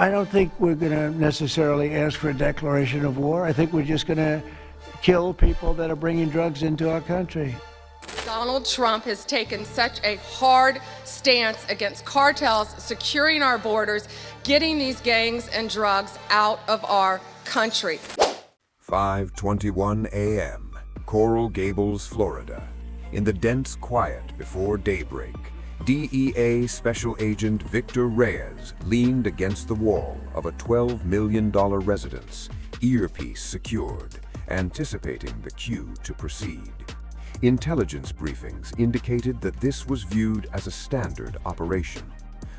I don't think we're going to necessarily ask for a declaration of war. I think we're just going to kill people that are bringing drugs into our country. Donald Trump has taken such a hard stance against cartels, securing our borders, getting these gangs and drugs out of our country. 5:21 a.m., Coral Gables, Florida. In the dense quiet before daybreak, DEA Special Agent Victor Reyes leaned against the wall of a $12 million residence, earpiece secured, anticipating the cue to proceed. Intelligence briefings indicated that this was viewed as a standard operation.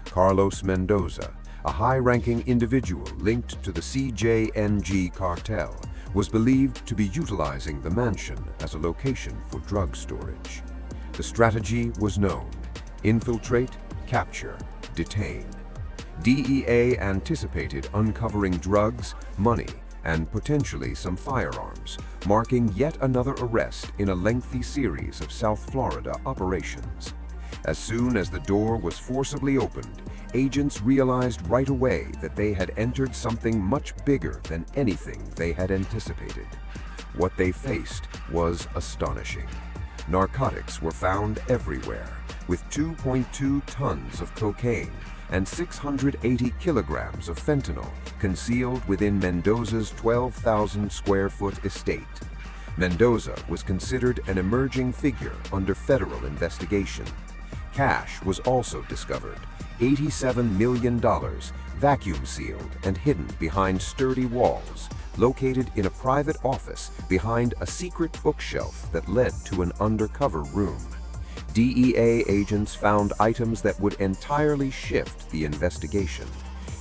Carlos Mendoza, a high-ranking individual linked to the CJNG Cartel, was believed to be utilizing the mansion as a location for drug storage. The strategy was known: infiltrate, capture, detain. DEA anticipated uncovering drugs, money, and potentially some firearms, marking yet another arrest in a lengthy series of South Florida operations. As soon as the door was forcibly opened, agents realized right away that they had entered something much bigger than anything they had anticipated. What they faced was astonishing. Narcotics were found everywhere, with 2.2 tons of cocaine and 680 kilograms of fentanyl concealed within Mendoza's 12,000 square foot estate. Mendoza was considered an emerging figure under federal investigation. Cash was also discovered, $87 million, vacuum sealed and hidden behind sturdy walls, located in a private office behind a secret bookshelf that led to an undercover room. DEA agents found items that would entirely shift the investigation: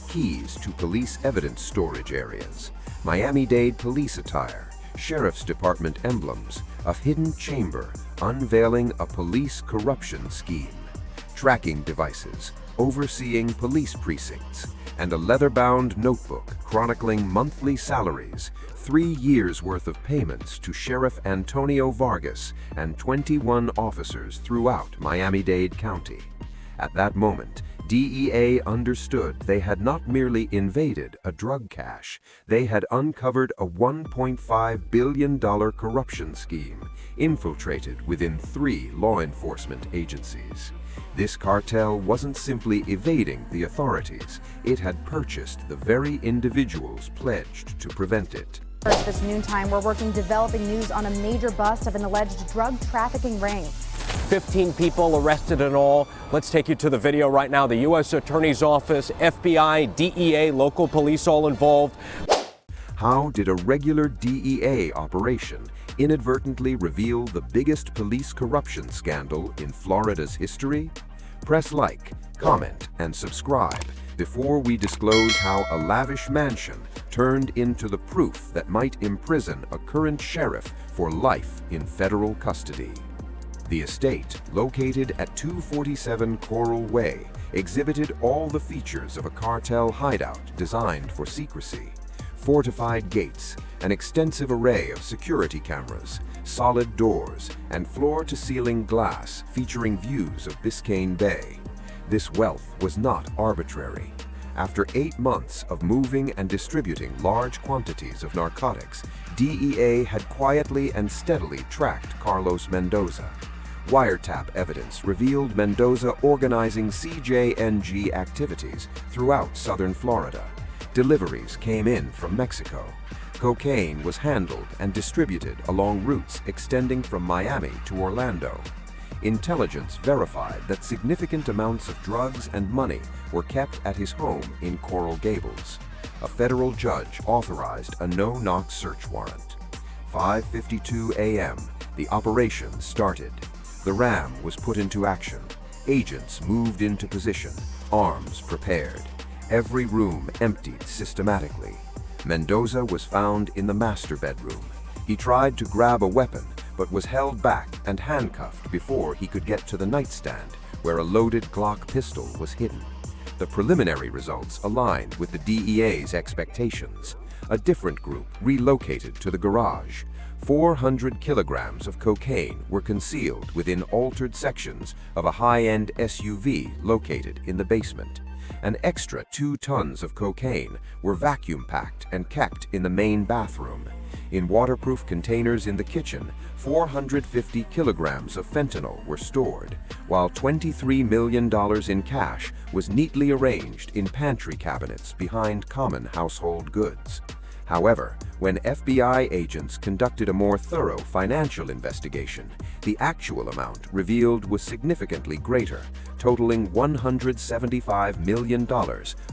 keys to police evidence storage areas, Miami Dade police attire, Sheriff's Department emblems, a hidden chamber unveiling a police corruption scheme, tracking devices overseeing police precincts, and a leather-bound notebook chronicling monthly salaries, 3 years' worth of payments to Sheriff Antonio Vargas and 21 officers throughout Miami Dade County. At that moment, DEA understood they had not merely invaded a drug cache, they had uncovered a $1.5 billion corruption scheme infiltrated within 3 law enforcement agencies. This cartel wasn't simply evading the authorities, it had purchased the very individuals pledged to prevent it. First, this noontime, we're working developing news on a major bust of an alleged drug trafficking ring. 15 people arrested in all. Let's take you to the video right now. The U.S. Attorney's Office, FBI, DEA, local police all involved. How did a regular DEA operation inadvertently reveal the biggest police corruption scandal in Florida's history? Press like, comment, and subscribe before we disclose how a lavish mansion turned into the proof that might imprison a current sheriff for life in federal custody. The estate, located at 247 Coral Way, exhibited all the features of a cartel hideout designed for secrecy: fortified gates, an extensive array of security cameras, solid doors, and floor-to-ceiling glass featuring views of Biscayne Bay. This wealth was not arbitrary. After 8 months of moving and distributing large quantities of narcotics, DEA had quietly and steadily tracked Carlos Mendoza. Wiretap evidence revealed Mendoza organizing CJNG activities throughout southern Florida. Deliveries came in from Mexico. Cocaine was handled and distributed along routes extending from Miami to Orlando. Intelligence verified that significant amounts of drugs and money were kept at his home in Coral Gables. A federal judge authorized a no-knock search warrant. 5:52 a.m., the operation started. The ram was put into action. Agents moved into position, arms prepared. Every room emptied systematically. Mendoza was found in the master bedroom. He tried to grab a weapon, but was held back and handcuffed before he could get to the nightstand, where a loaded Glock pistol was hidden. The preliminary results aligned with the DEA's expectations. A different group relocated to the garage. 400 kilograms of cocaine were concealed within altered sections of a high-end SUV located in the basement. An extra 2 tons of cocaine were vacuum-packed and kept in the main bathroom. In waterproof containers in the kitchen, 450 kilograms of fentanyl were stored, while $23 million in cash was neatly arranged in pantry cabinets behind common household goods. However, when FBI agents conducted a more thorough financial investigation, the actual amount revealed was significantly greater, totaling $175 million,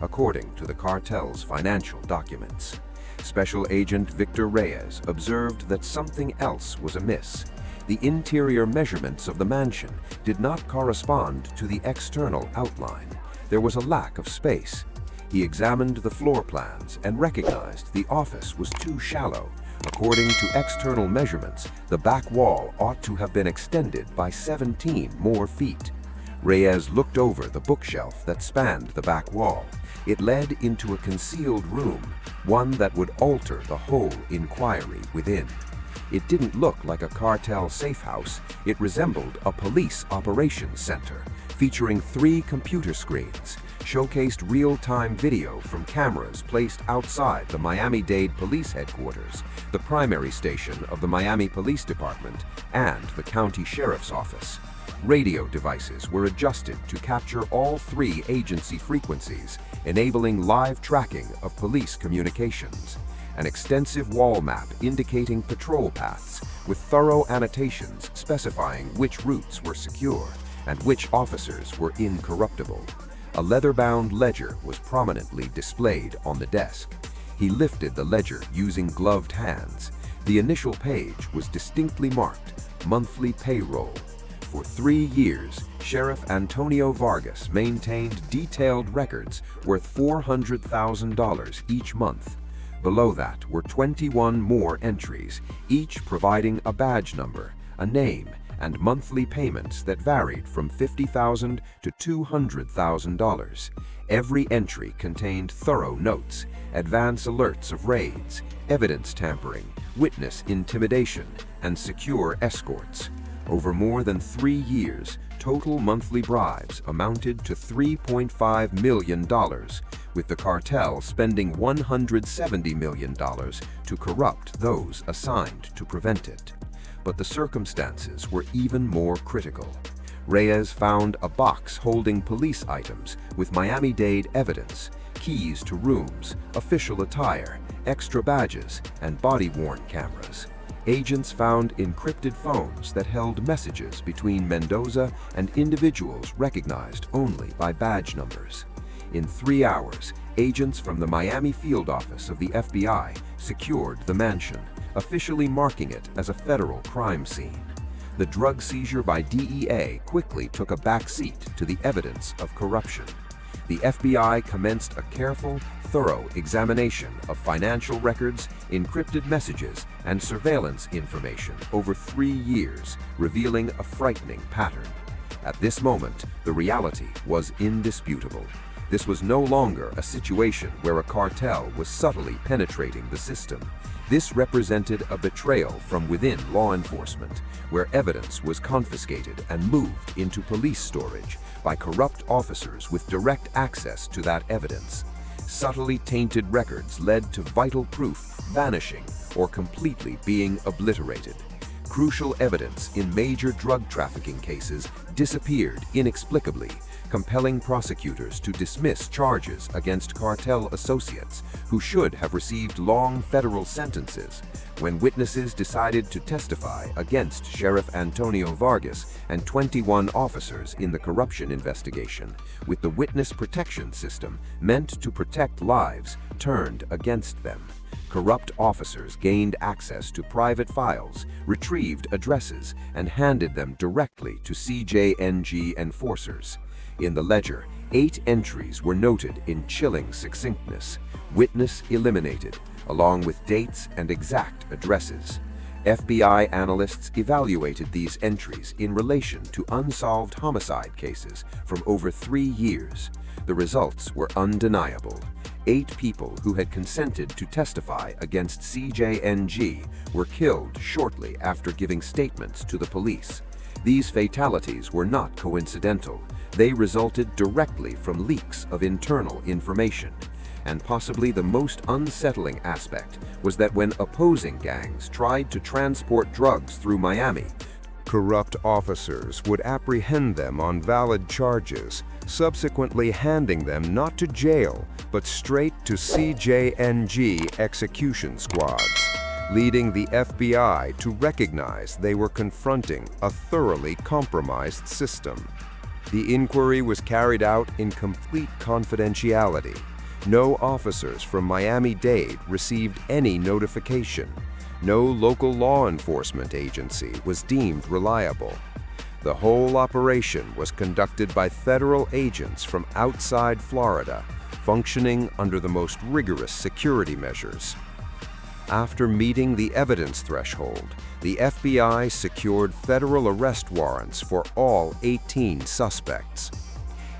according to the cartel's financial documents. Special Agent Victor Reyes observed that something else was amiss. The interior measurements of the mansion did not correspond to the external outline. There was a lack of space. He examined the floor plans and recognized the office was too shallow. According to external measurements, the back wall ought to have been extended by 17 more feet. Reyes looked over the bookshelf that spanned the back wall. It led into a concealed room, one that would alter the whole inquiry within. It didn't look like a cartel safe house. It resembled a police operations center, featuring 3 computer screens, showcased real-time video from cameras placed outside the Miami Dade Police Headquarters, the primary station of the Miami Police Department, and the county sheriff's office. Radio devices were adjusted to capture all 3 agency frequencies, enabling live tracking of police communications. An extensive wall map indicating patrol paths with thorough annotations specifying which routes were secure and which officers were incorruptible. A leather-bound ledger was prominently displayed on the desk. He lifted the ledger using gloved hands. The initial page was distinctly marked, monthly payroll. For 3 years, Sheriff Antonio Vargas maintained detailed records worth $400,000 each month. Below that were 21 more entries, each providing a badge number, a name, and monthly payments that varied from $50,000 to $200,000. Every entry contained thorough notes, advance alerts of raids, evidence tampering, witness intimidation, and secure escorts. Over more than 3 years, total monthly bribes amounted to $3.5 million, with the cartel spending $170 million to corrupt those assigned to prevent it. But the circumstances were even more critical. Reyes found a box holding police items with Miami-Dade evidence, keys to rooms, official attire, extra badges, and body-worn cameras. Agents found encrypted phones that held messages between Mendoza and individuals recognized only by badge numbers. In 3 hours, agents from the Miami field office of the FBI secured the mansion, officially marking it as a federal crime scene. The drug seizure by DEA quickly took a backseat to the evidence of corruption. The FBI commenced a careful, thorough examination of financial records, encrypted messages, and surveillance information over 3 years, revealing a frightening pattern. At this moment, the reality was indisputable. This was no longer a situation where a cartel was subtly penetrating the system. This represented a betrayal from within law enforcement, where evidence was confiscated and moved into police storage by corrupt officers with direct access to that evidence. Subtly tainted records led to vital proof vanishing or completely being obliterated. Crucial evidence in major drug trafficking cases disappeared inexplicably, compelling prosecutors to dismiss charges against cartel associates who should have received long federal sentences. When witnesses decided to testify against Sheriff Antonio Vargas and 21 officers in the corruption investigation, with the witness protection system meant to protect lives turned against them. Corrupt officers gained access to private files, retrieved addresses, and handed them directly to CJNG enforcers. In the ledger, 8 entries were noted in chilling succinctness, witness eliminated, along with dates and exact addresses. FBI analysts evaluated these entries in relation to unsolved homicide cases from over 3 years. The results were undeniable. 8 people who had consented to testify against CJNG were killed shortly after giving statements to the police. These fatalities were not coincidental. They resulted directly from leaks of internal information. And possibly the most unsettling aspect was that when opposing gangs tried to transport drugs through Miami, corrupt officers would apprehend them on valid charges, subsequently handing them not to jail, but straight to CJNG execution squads, leading the FBI to recognize they were confronting a thoroughly compromised system. The inquiry was carried out in complete confidentiality. No officers from Miami-Dade received any notification. No local law enforcement agency was deemed reliable. The whole operation was conducted by federal agents from outside Florida, functioning under the most rigorous security measures. After meeting the evidence threshold, the FBI secured federal arrest warrants for all 18 suspects.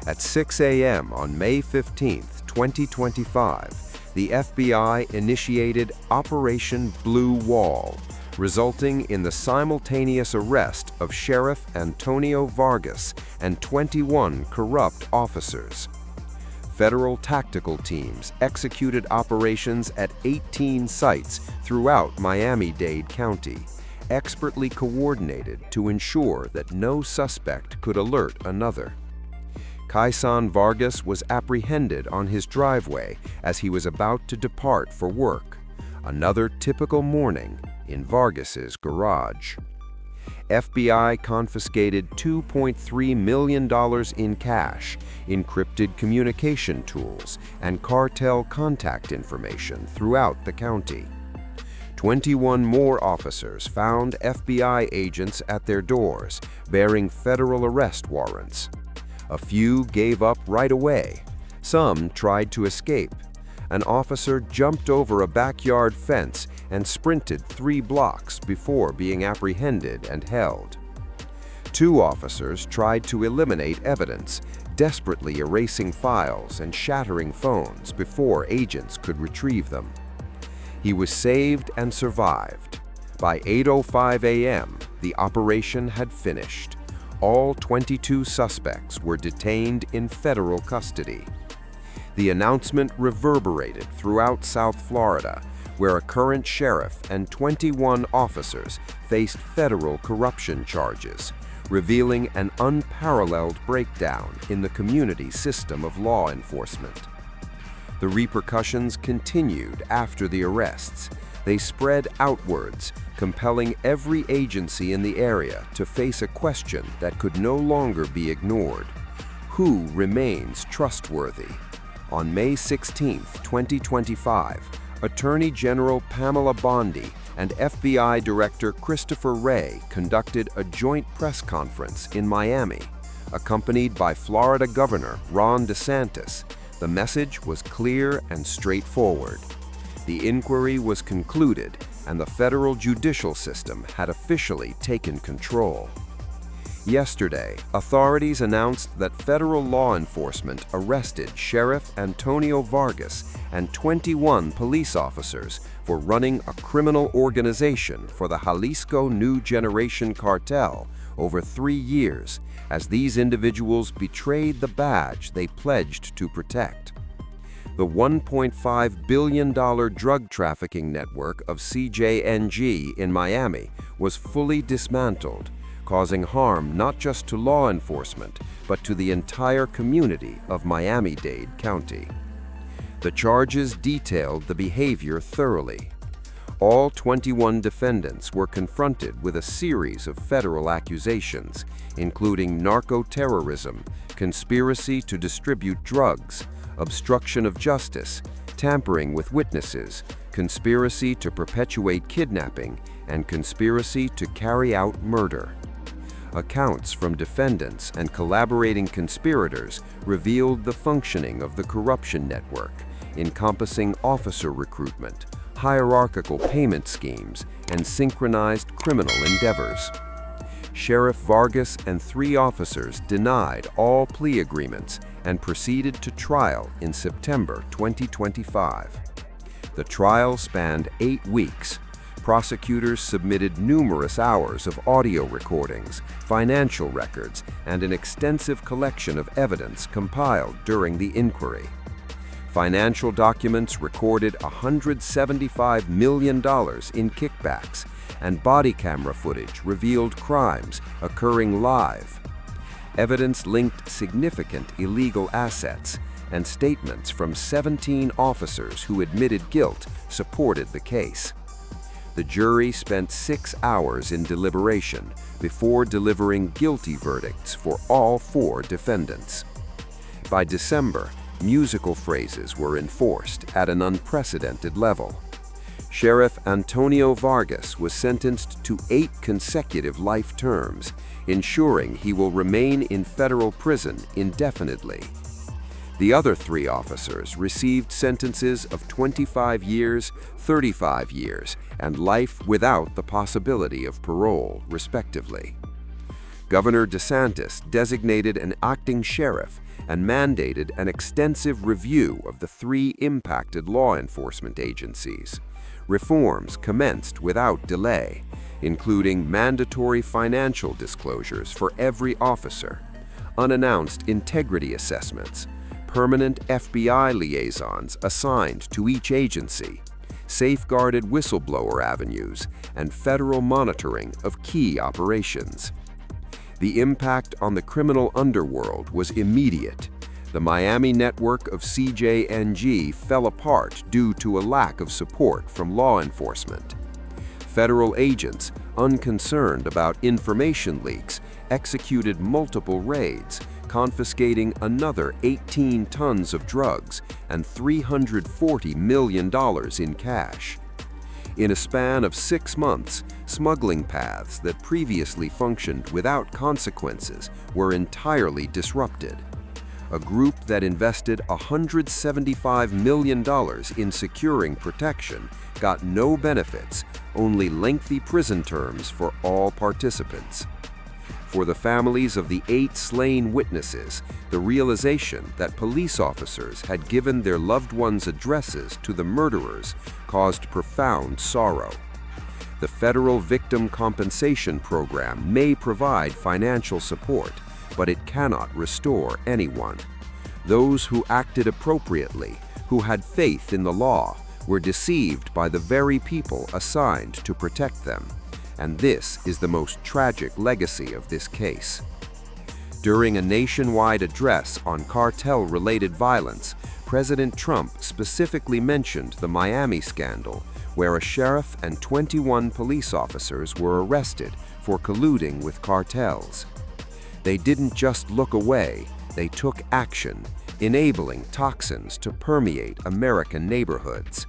At 6 a.m. on May 15, 2025, the FBI initiated Operation Blue Wall, resulting in the simultaneous arrest of Sheriff Antonio Vargas and 21 corrupt officers. Federal tactical teams executed operations at 18 sites throughout Miami-Dade County, expertly coordinated to ensure that no suspect could alert another. Kaisan Vargas was apprehended on his driveway as he was about to depart for work. Another typical morning in Vargas's garage. FBI confiscated $2.3 million in cash, encrypted communication tools, and cartel contact information throughout the county. 21 more officers found FBI agents at their doors, bearing federal arrest warrants. A few gave up right away. Some tried to escape. An officer jumped over a backyard fence and sprinted 3 blocks before being apprehended and held. 2 officers tried to eliminate evidence, desperately erasing files and shattering phones before agents could retrieve them. He was saved and survived. By 8:05 a.m., the operation had finished. All 22 suspects were detained in federal custody. The announcement reverberated throughout South Florida, where a current sheriff and 21 officers faced federal corruption charges, revealing an unparalleled breakdown in the community system of law enforcement. The repercussions continued after the arrests. They spread outwards, compelling every agency in the area to face a question that could no longer be ignored. Who remains trustworthy? On May 16, 2025, Attorney General Pamela Bondi and FBI Director Christopher Wray conducted a joint press conference in Miami, accompanied by Florida Governor Ron DeSantis. The message was clear and straightforward. The inquiry was concluded, and the federal judicial system had officially taken control. Yesterday, authorities announced that federal law enforcement arrested Sheriff Antonio Vargas and 21 police officers for running a criminal organization for the Jalisco New Generation Cartel over 3 years, as these individuals betrayed the badge they pledged to protect. The $1.5 billion drug trafficking network of CJNG in Miami was fully dismantled, causing harm not just to law enforcement, but to the entire community of Miami-Dade County. The charges detailed the behavior thoroughly. All 21 defendants were confronted with a series of federal accusations, including narco-terrorism, conspiracy to distribute drugs, obstruction of justice, tampering with witnesses, conspiracy to perpetuate kidnapping, and conspiracy to carry out murder. Accounts from defendants and collaborating conspirators revealed the functioning of the corruption network, encompassing officer recruitment, hierarchical payment schemes, and synchronized criminal endeavors. Sheriff Vargas and 3 officers denied all plea agreements and proceeded to trial in September 2025. The trial spanned 8 weeks. Prosecutors submitted numerous hours of audio recordings, financial records, and an extensive collection of evidence compiled during the inquiry. Financial documents recorded $175 million in kickbacks, and body camera footage revealed crimes occurring live. Evidence linked significant illegal assets, and statements from 17 officers who admitted guilt supported the case. The jury spent 6 hours in deliberation before delivering guilty verdicts for all 4 defendants. By December, musical phrases were enforced at an unprecedented level. Sheriff Antonio Vargas was sentenced to 8 consecutive life terms, ensuring he will remain in federal prison indefinitely. The other 3 officers received sentences of 25 years, 35 years, and life without the possibility of parole, respectively. Governor DeSantis designated an acting sheriff and mandated an extensive review of the 3 impacted law enforcement agencies. Reforms commenced without delay, including mandatory financial disclosures for every officer, unannounced integrity assessments, permanent FBI liaisons assigned to each agency, safeguarded whistleblower avenues, and federal monitoring of key operations. The impact on the criminal underworld was immediate. The Miami network of CJNG fell apart due to a lack of support from law enforcement. Federal agents, unconcerned about information leaks, executed multiple raids, confiscating another 18 tons of drugs and $340 million in cash. In a span of 6 months, smuggling paths that previously functioned without consequences were entirely disrupted. A group that invested $175 million in securing protection got no benefits, only lengthy prison terms for all participants. For the families of the 8 slain witnesses, the realization that police officers had given their loved ones' addresses to the murderers caused profound sorrow. The Federal Victim Compensation Program may provide financial support, but it cannot restore anyone. Those who acted appropriately, who had faith in the law, were deceived by the very people assigned to protect them. And this is the most tragic legacy of this case. During a nationwide address on cartel-related violence, President Trump specifically mentioned the Miami scandal, where a sheriff and 21 police officers were arrested for colluding with cartels. They didn't just look away, they took action, enabling toxins to permeate American neighborhoods.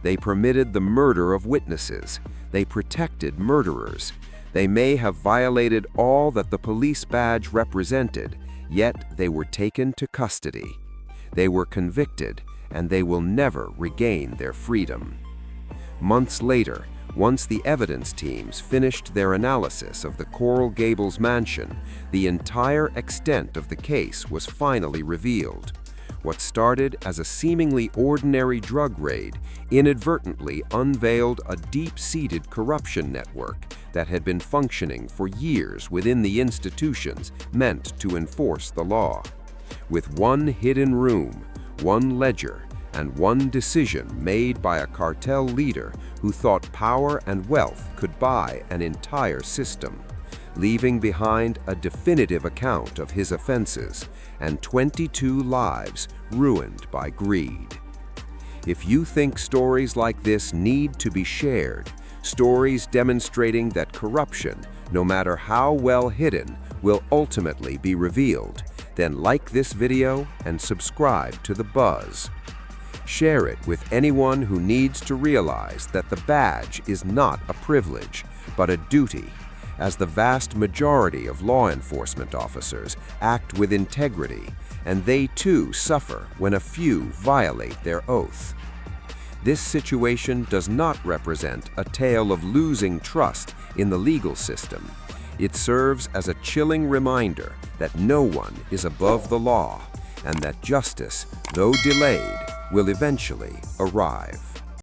They permitted the murder of witnesses. They protected murderers. They may have violated all that the police badge represented, yet they were taken to custody. They were convicted, and they will never regain their freedom. Months later, once the evidence teams finished their analysis of the Coral Gables mansion, the entire extent of the case was finally revealed. What started as a seemingly ordinary drug raid inadvertently unveiled a deep-seated corruption network that had been functioning for years within the institutions meant to enforce the law. With one hidden room, one ledger, and one decision made by a cartel leader who thought power and wealth could buy an entire system, leaving behind a definitive account of his offenses and 22 lives ruined by greed. If you think stories like this need to be shared, stories demonstrating that corruption, no matter how well hidden, will ultimately be revealed, then like this video and subscribe to The Buzz. Share it with anyone who needs to realize that the badge is not a privilege, but a duty, as the vast majority of law enforcement officers act with integrity, and they too suffer when a few violate their oath. This situation does not represent a tale of losing trust in the legal system. It serves as a chilling reminder that no one is above the law, and that justice, though delayed, will eventually arrive.